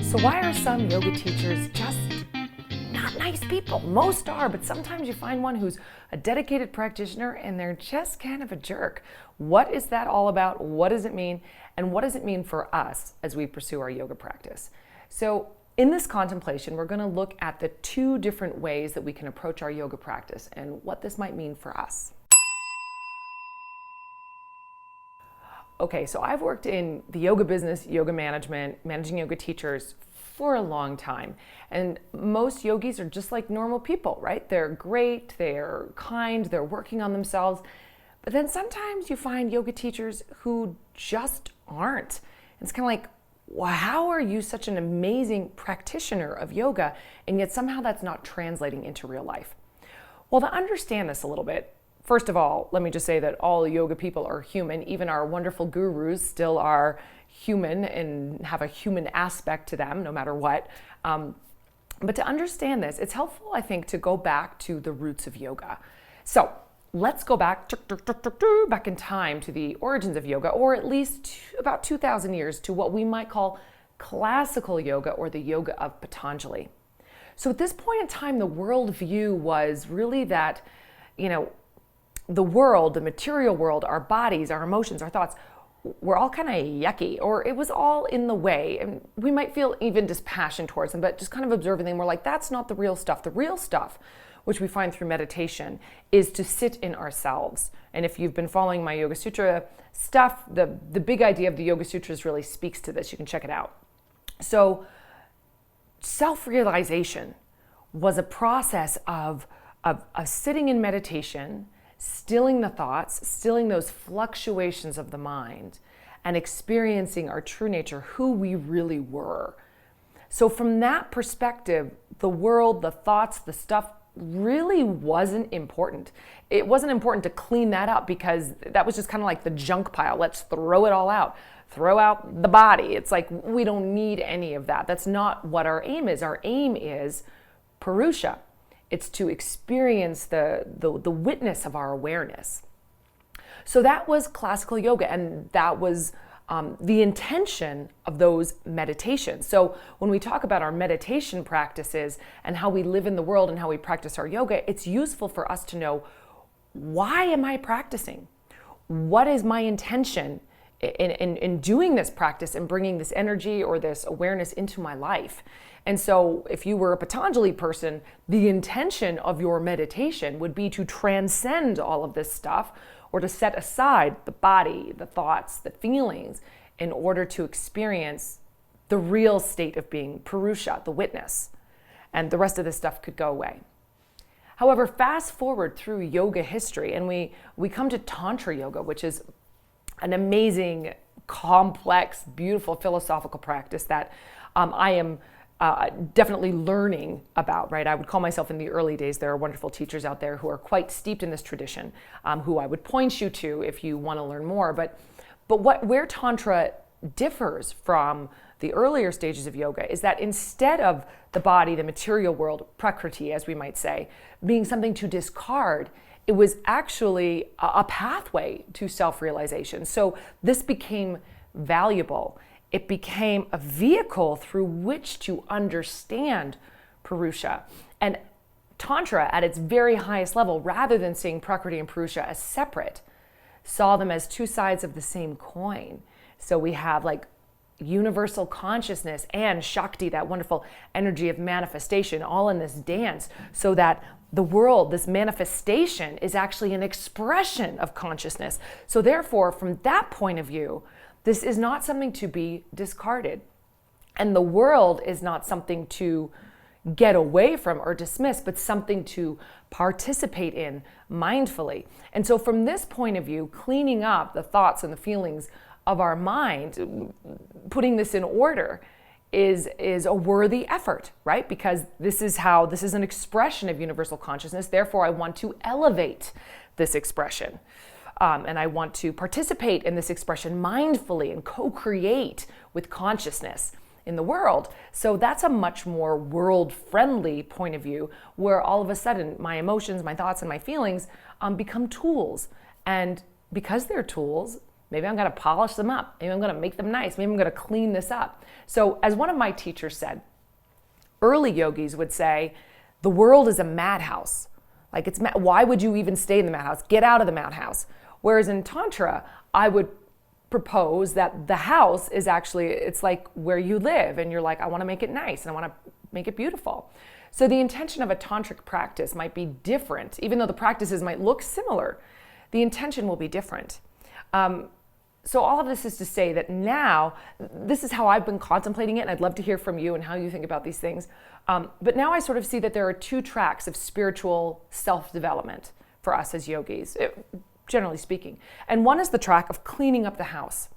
So why are some yoga teachers just not nice people? Most are, but sometimes you find one who's a dedicated practitioner and they're just kind of a jerk. What is that all about? What does it mean? And what does it mean for us as we pursue our yoga practice? So in this contemplation, we're going to look at the two different ways that we can approach our yoga practice and what this might mean for us. Okay, so I've worked in the yoga business, yoga management, managing yoga teachers for a long time. And most yogis are just like normal people, right? They're great, they're kind, they're working on themselves. But then sometimes you find yoga teachers who just aren't. It's kind of like, well, how are you such an amazing practitioner of yoga, and yet somehow that's not translating into real life? Well, to understand this a little bit, first of all, let me just say that all yoga people are human. Even our wonderful gurus still are human and have a human aspect to them, no matter what. But to understand this, it's helpful, I think, to go back to the roots of yoga. So let's go back in time to the origins of yoga, or at least about 2,000 years to what we might call classical yoga, or the yoga of Patanjali. So at this point in time, the worldview was really that, the world, the material world, our bodies, our emotions, our thoughts, were all kind of yucky, or it was all in the way. And we might feel even dispassion towards them, but just kind of observing them, we're like, that's not the real stuff. The real stuff, which we find through meditation, is to sit in ourselves. And if you've been following my Yoga Sutra stuff, the big idea of the Yoga Sutras really speaks to this. You can check it out. So self-realization was a process of sitting in meditation, stilling the thoughts, stilling those fluctuations of the mind, and experiencing our true nature, who we really were. So from that perspective, the world, the thoughts, the stuff really wasn't important. It wasn't important to clean that up, because that was just kind of like the junk pile. Let's throw it all out. Throw out the body. It's like, we don't need any of that. That's not what our aim is. Our aim is Purusha. It's to experience the witness of our awareness. So that was classical yoga, and that was the intention of those meditations. So when we talk about our meditation practices and how we live in the world and how we practice our yoga, it's useful for us to know, why am I practicing? What is my intention in doing this practice and bringing this energy or this awareness into my life? And so if you were a Patanjali person, the intention of your meditation would be to transcend all of this stuff, or to set aside the body, the thoughts, the feelings, in order to experience the real state of being, Purusha, the witness. And the rest of this stuff could go away. However, fast forward through yoga history, and we come to Tantra yoga, which is an amazing, complex, beautiful philosophical practice that I am definitely learning about, right? I would call myself, in the early days, there are wonderful teachers out there who are quite steeped in this tradition, who I would point you to if you want to learn more. But where Tantra differs from the earlier stages of yoga is that instead of the body, the material world, Prakriti, as we might say, being something to discard, it was actually a pathway to self-realization. So this became valuable. It became a vehicle through which to understand Purusha. And Tantra, at its very highest level, rather than seeing Prakriti and Purusha as separate, saw them as two sides of the same coin. So we have like universal consciousness and Shakti, that wonderful energy of manifestation, all in this dance, so that the world, this manifestation, is actually an expression of consciousness. So therefore, from that point of view, this is not something to be discarded. And the world is not something to get away from or dismiss, but something to participate in mindfully. And so from this point of view, cleaning up the thoughts and the feelings of our mind, putting this in order, is a worthy effort, right? Because this is an expression of universal consciousness. Therefore, I want to elevate this expression. And I want to participate in this expression mindfully and co-create with consciousness in the world. So that's a much more world-friendly point of view, where all of a sudden my emotions, my thoughts, and my feelings become tools. And because they're tools, Maybe I'm going to polish them up. Maybe I'm going to make them nice. Maybe I'm going to clean this up. So as one of my teachers said, early yogis would say, the world is a madhouse. Like why would you even stay in the madhouse? Get out of the madhouse. Whereas in Tantra, I would propose that the house is actually, it's like where you live, and you're like, I want to make it nice and I want to make it beautiful. So the intention of a tantric practice might be different, even though the practices might look similar. The intention will be different. So all of this is to say that now, this is how I've been contemplating it, and I'd love to hear from you and how you think about these things. But now I sort of see that there are two tracks of spiritual self-development for us as yogis, generally speaking. And one is the track of cleaning up the house.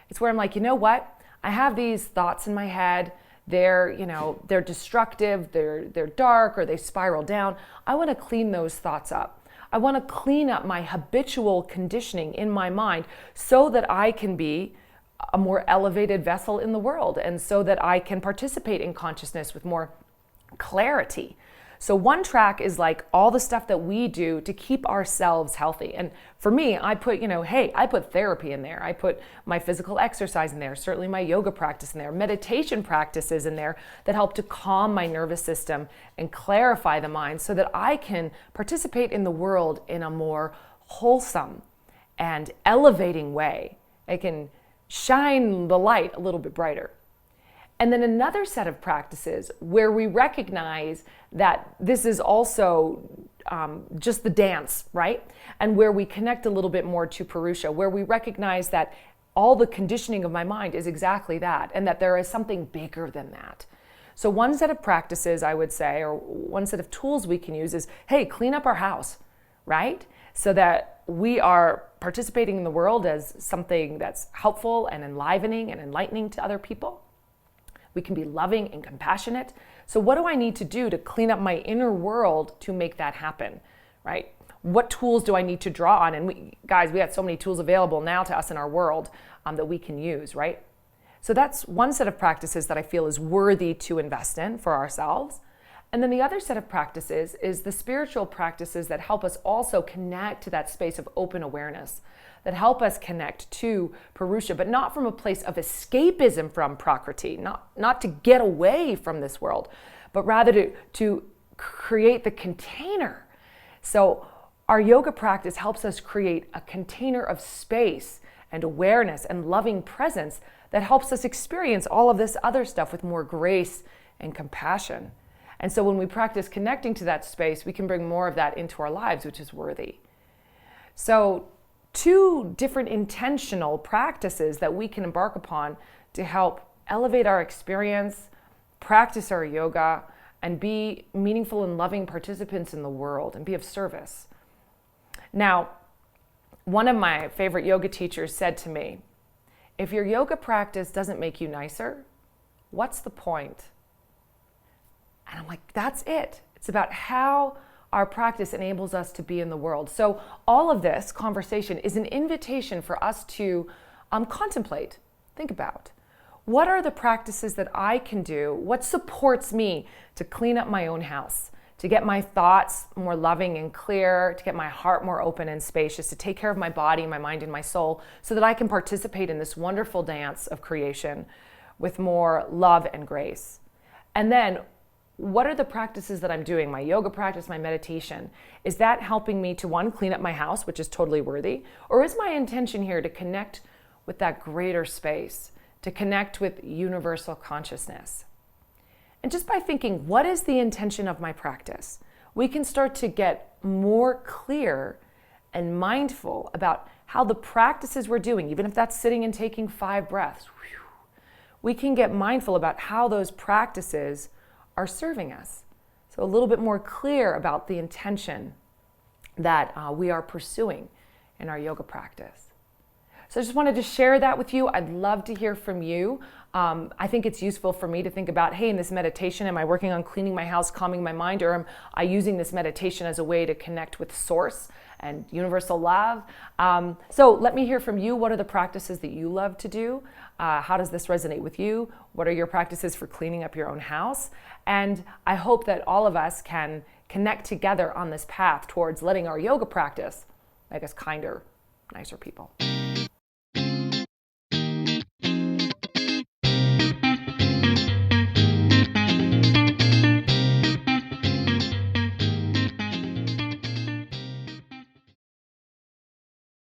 It's where I'm like, you know what? I have these thoughts in my head. They're destructive, they're dark, or they spiral down. I want to clean those thoughts up. I want to clean up my habitual conditioning in my mind so that I can be a more elevated vessel in the world, and so that I can participate in consciousness with more clarity. So one track is like all the stuff that we do to keep ourselves healthy. And for me, I put, I put therapy in there. I put my physical exercise in there, certainly my yoga practice in there, meditation practices in there that help to calm my nervous system and clarify the mind so that I can participate in the world in a more wholesome and elevating way. I can shine the light a little bit brighter. And then another set of practices where we recognize that this is also just the dance, right? And where we connect a little bit more to Purusha, where we recognize that all the conditioning of my mind is exactly that, and that there is something bigger than that. So one set of practices, I would say, or one set of tools we can use is, hey, clean up our house, right? So that we are participating in the world as something that's helpful and enlivening and enlightening to other people. We can be loving and compassionate. So what do I need to do to clean up my inner world to make that happen, right? What tools do I need to draw on? And we got so many tools available now to us in our world that we can use, right? So that's one set of practices that I feel is worthy to invest in for ourselves. And then the other set of practices is the spiritual practices that help us also connect to that space of open awareness, that help us connect to Purusha, but not from a place of escapism from Prakriti, not to get away from this world, but rather to create the container. So our yoga practice helps us create a container of space and awareness and loving presence that helps us experience all of this other stuff with more grace and compassion. And so when we practice connecting to that space, we can bring more of that into our lives, which is worthy. So two different intentional practices that we can embark upon to help elevate our experience, practice our yoga, and be meaningful and loving participants in the world and be of service. Now, one of my favorite yoga teachers said to me, if your yoga practice doesn't make you nicer, what's the point? And I'm like, that's it. It's about how our practice enables us to be in the world. So all of this conversation is an invitation for us to contemplate, think about. What are the practices that I can do? What supports me to clean up my own house, to get my thoughts more loving and clear, to get my heart more open and spacious, to take care of my body, my mind, and my soul, so that I can participate in this wonderful dance of creation with more love and grace? And then, what are the practices that I'm doing? My yoga practice, my meditation. Is that helping me to, one, clean up my house, which is totally worthy? Or is my intention here to connect with that greater space, to connect with universal consciousness? And just by thinking, what is the intention of my practice? We can start to get more clear and mindful about how the practices we're doing, even if that's sitting and taking 5 breaths, we can get mindful about how those practices are serving us. So a little bit more clear about the intention that we are pursuing in our yoga practice. So I just wanted to share that with you. I'd love to hear from you. I think it's useful for me to think about, hey, in this meditation, am I working on cleaning my house, calming my mind, or am I using this meditation as a way to connect with Source and universal love? So let me hear from you. What are the practices that you love to do? How does this resonate with you? What are your practices for cleaning up your own house? And I hope that all of us can connect together on this path towards letting our yoga practice make us kinder, nicer people.